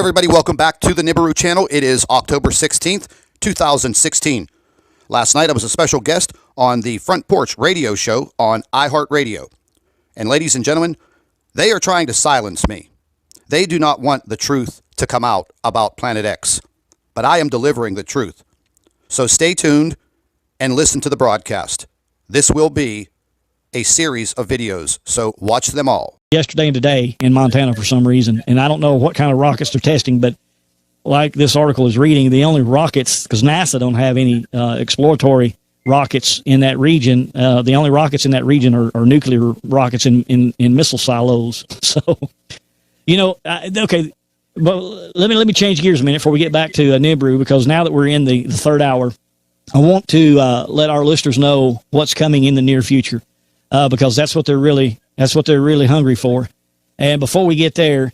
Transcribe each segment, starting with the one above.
everybody? Welcome back to the Nibiru channel. It is October 16th, 2016. Last night, I was a special guest on the Front Porch radio show on iHeartRadio. And ladies and gentlemen, they are trying to silence me. They do not want the truth to come out about Planet X. But I am delivering the truth. So stay tuned and listen to the broadcast. This will be a series of videos, so watch them all. Yesterday and today in Montana for some reason, and I don't know what kind of rockets they're testing, but like this article is reading, the only rockets, because NASA don't have any exploratory rockets in that region, the only rockets in that region are nuclear rockets in missile silos. So, you know, okay, but let me change gears a minute before we get back to Nibiru, because now that we're in the third hour, I want to let our listeners know what's coming in the near future, because that's what they're really hungry for. And before we get there,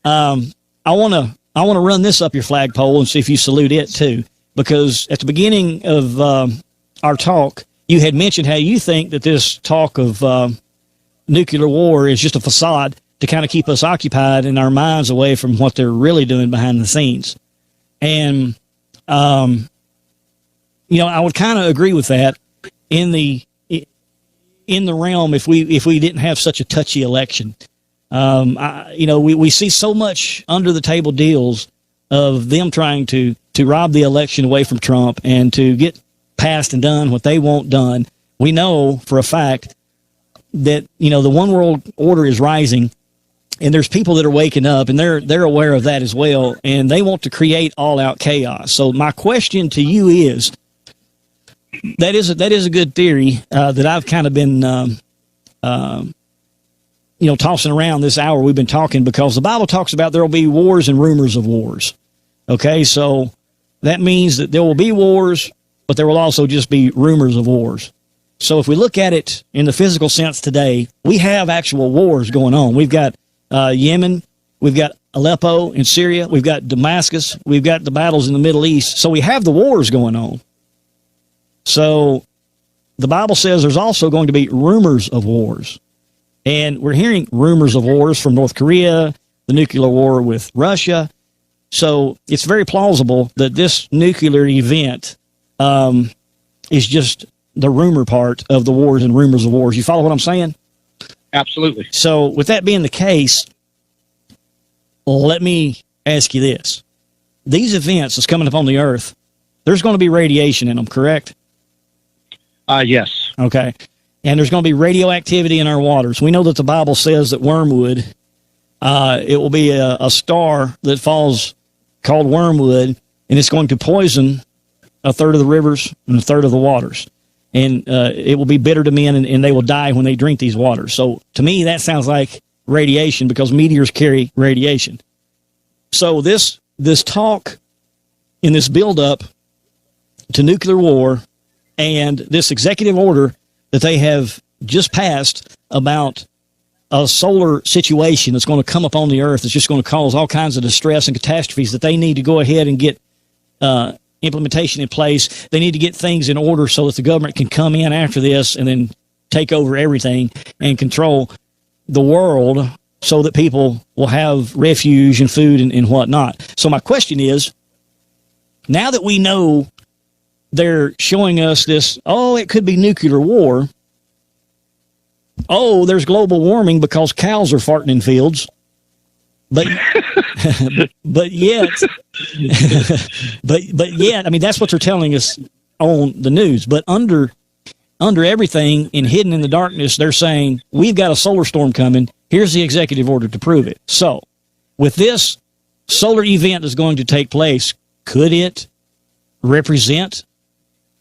I want to run this up your flagpole and see if you salute it too, because at the beginning of our talk, you had mentioned how you think that this talk of nuclear war is just a facade to kind of keep us occupied and our minds away from what they're really doing behind the scenes. And, you know, I would kind of agree with that in the realm if we didn't have such a touchy election. You know, we see so much under the table deals of them trying to rob the election away from Trump and to get passed and done what they want done. We know for a fact that, you know, the one world order is rising, and there's people that are waking up, and they're aware of that as well, and they want to create all out chaos. So my question to you is, that is a good theory that I've kind of been you know, tossing around this hour we've been talking, because the Bible talks about there will be wars and rumors of wars. Okay, so that means that there will be wars, but there will also just be rumors of wars. So if we look at it in the physical sense today, we have actual wars going on. We've got Yemen, we've got Aleppo in Syria, we've got Damascus, we've got the battles in the Middle East. So we have the wars going on. So the Bible says there's also going to be rumors of wars. And we're hearing rumors of wars from North Korea, the nuclear war with Russia. So it's very plausible that this nuclear event is just the rumor part of the wars and rumors of wars. You follow what I'm saying? Absolutely. So with that being the case, let me ask you this. These events that's coming upon the earth, there's going to be radiation in them, correct? Yes. Okay. And there's going to be radioactivity in our waters. We know that the Bible says that wormwood, it will be a star that falls called wormwood, and it's going to poison a third of the rivers and a third of the waters. And it will be bitter to men, and they will die when they drink these waters. So to me, that sounds like radiation, because meteors carry radiation. So this talk in this buildup to nuclear war and this executive order that they have just passed about a solar situation that's going to come upon the earth that's just going to cause all kinds of distress and catastrophes, that they need to go ahead and get implementation in place. They need to get things in order so that the government can come in after this and then take over everything and control the world so that people will have refuge and food and whatnot. So my question is, now that we know they're showing us this, oh, it could be nuclear war. Oh, there's global warming because cows are farting in fields. But but yet, I mean, that's what they're telling us on the news. But under everything and hidden in the darkness, they're saying, we've got a solar storm coming. Here's the executive order to prove it. So with this solar event that's going to take place, could it represent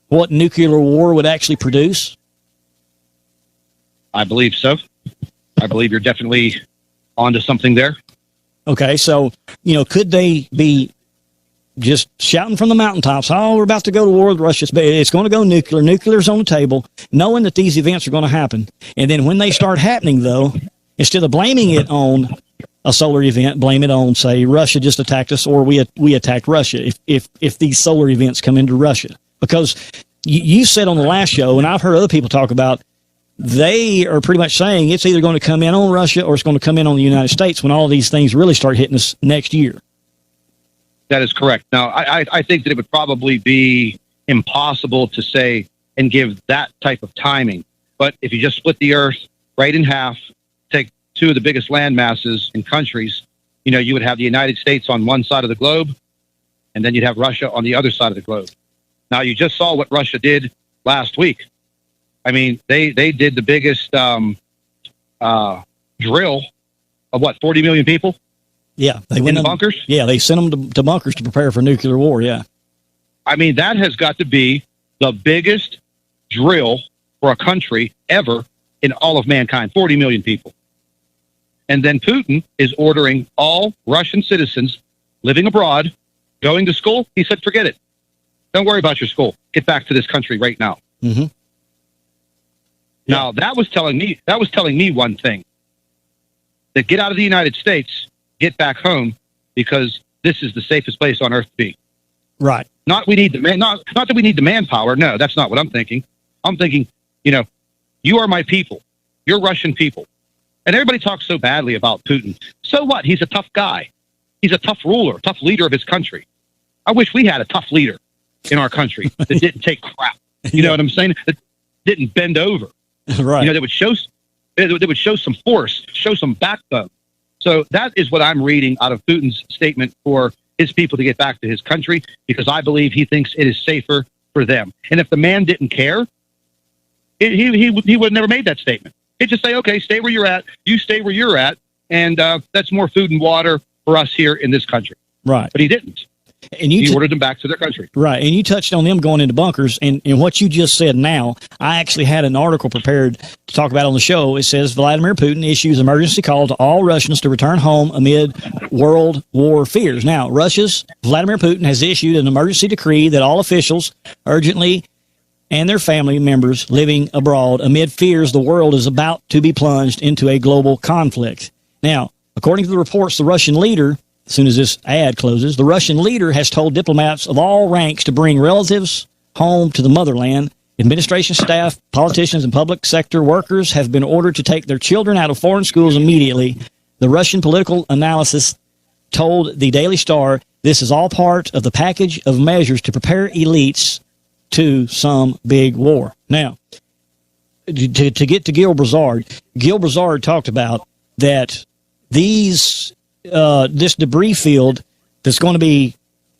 what nuclear war would actually produce? I believe so. I believe you're definitely onto something there. Okay, so, you know, could they be just shouting from the mountaintops, oh, we're about to go to war with Russia, it's going to go nuclear, nuclear's on the table, knowing that these events are going to happen. And then when they start happening, though, instead of blaming it on a solar event, blame it on, say, Russia just attacked us, or we attacked Russia, if these solar events come into Russia. Because you said on the last show, and I've heard other people talk about, they are pretty much saying it's either going to come in on Russia or it's going to come in on the United States when all these things really start hitting us next year. That is correct. Now, I think that it would probably be impossible to say and give that type of timing. But if you just split the Earth right in half, take two of the biggest land masses in countries, you would have the United States on one side of the globe, and then you'd have Russia on the other side of the globe. Now, you just saw what Russia did last week. I mean, they did the biggest drill of 40 million people? Yeah. They in the bunkers? Yeah, they sent them to bunkers to prepare for nuclear war, yeah. I mean, that has got to be the biggest drill for a country ever in all of mankind, 40 million people. And then Putin is ordering all Russian citizens living abroad, going to school. He said, forget it. Don't worry about your school. Get back to this country right now. Mm-hmm. Now, that was telling me one thing. That get out of the United States, get back home, because this is the safest place on earth to be. Right. Not that we need the manpower. No, that's not what I'm thinking. I'm thinking, you are my people. You're Russian people. And everybody talks so badly about Putin. So what? He's a tough guy. He's a tough ruler, tough leader of his country. I wish we had a tough leader in our country that didn't take crap. You know what I'm saying? That didn't bend over. Right. That would show some force, show some backbone. So that is what I'm reading out of Putin's statement for his people to get back to his country, because I believe he thinks it is safer for them. And if the man didn't care, he would have never made that statement. He'd just say, okay, stay where you're at. You stay where you're at. And that's more food and water for us here in this country. Right. But he didn't. And he ordered them back to their country. Right. And you touched on them going into bunkers. And what you just said now, I actually had an article prepared to talk about on the show. It says Vladimir Putin issues emergency call to all Russians to return home amid world war fears. Now, Russia's Vladimir Putin has issued an emergency decree that all officials urgently and their family members living abroad amid fears the world is about to be plunged into a global conflict. Now, according to the reports, the Russian leader, as soon as this ad closes, the Russian leader has told diplomats of all ranks to bring relatives home to the motherland. Administration staff, politicians, and public sector workers have been ordered to take their children out of foreign schools immediately. The Russian political analysis told the Daily Star this is all part of the package of measures to prepare elites to some big war. Now, to get to Gil Broussard talked about that this debris field that's going to be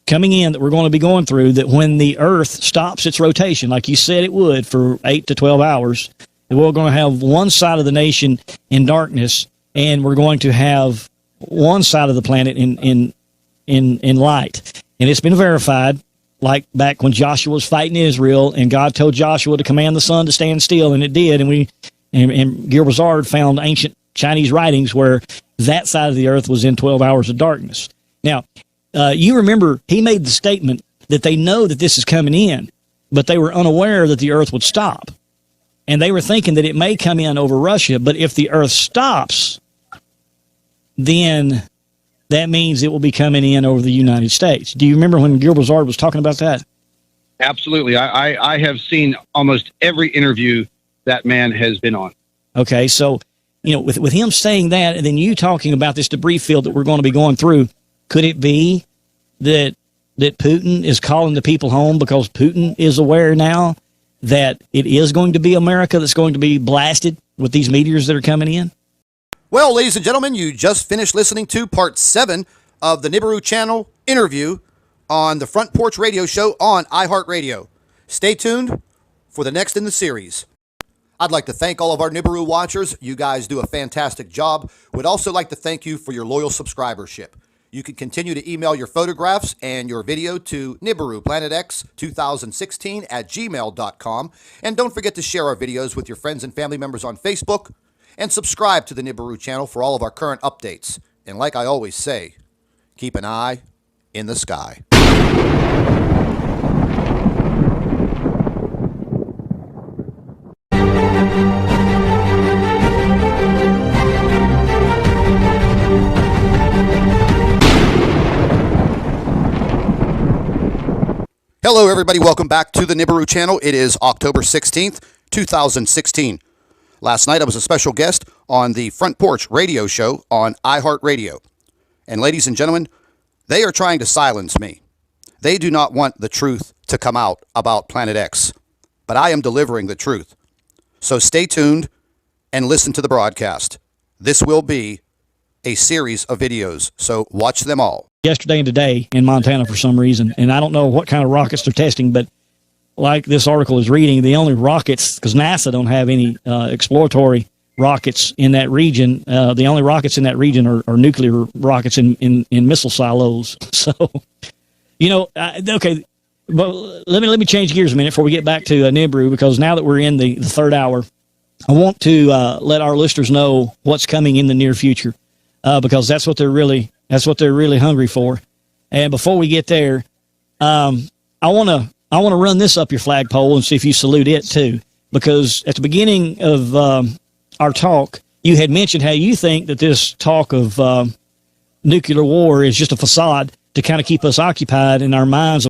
coming in, that we're going to be going through, that when the Earth stops its rotation, like you said it would, for 8 to 12 hours, we're going to have one side of the nation in darkness, and we're going to have one side of the planet in light. And it's been verified, like back when Joshua was fighting Israel, and God told Joshua to command the sun to stand still, and it did. And Gil Broussard found ancient Chinese writings where that side of the earth was in 12 hours of darkness. Now, you remember he made the statement that they know that this is coming in, but they were unaware that the earth would stop. And they were thinking that it may come in over Russia, but if the earth stops, then that means it will be coming in over the United States. Do you remember when Gil Broussard was talking about that? Absolutely. I have seen almost every interview that man has been on. Okay, so with him saying that, and then you talking about this debris field that we're going to be going through, could it be that Putin is calling the people home because Putin is aware now that it is going to be America that's going to be blasted with these meteors that are coming in? Well, ladies and gentlemen, you just finished listening to part 7 of the Nibiru channel interview on the Front Porch Radio Show on iHeartRadio. Stay tuned for the next in the series. I'd like to thank all of our Nibiru watchers. You guys do a fantastic job. Would also like to thank you for your loyal subscribership. You can continue to email your photographs and your video to NibiruPlanetX2016@gmail.com. And don't forget to share our videos with your friends and family members on Facebook. And subscribe to the Nibiru channel for all of our current updates. And like I always say, keep an eye in the sky. Hello, everybody. Welcome back to the Nibiru channel. It is October 16th, 2016. Last night, I was a special guest on the Front Porch Radio Show on iHeartRadio. And ladies and gentlemen, They are trying to silence me. They do not want the truth to come out about Planet X, but I am delivering the truth. So stay tuned and listen to the broadcast. This will be a series of videos, so watch them all. Yesterday and today in Montana for some reason, and I don't know what kind of rockets they're testing, but like this article is reading, the only rockets, because NASA don't have any exploratory rockets in that region, the only rockets in that region are nuclear rockets in missile silos. So, okay, but let me change gears a minute before we get back to Nibiru, because now that we're in the third hour, I want to let our listeners know what's coming in the near future, because that's what they're really hungry for. And before we get there, I want to run this up your flagpole and see if you salute it too, because at the beginning of our talk, you had mentioned how you think that this talk of nuclear war is just a facade to kind of keep us occupied in our minds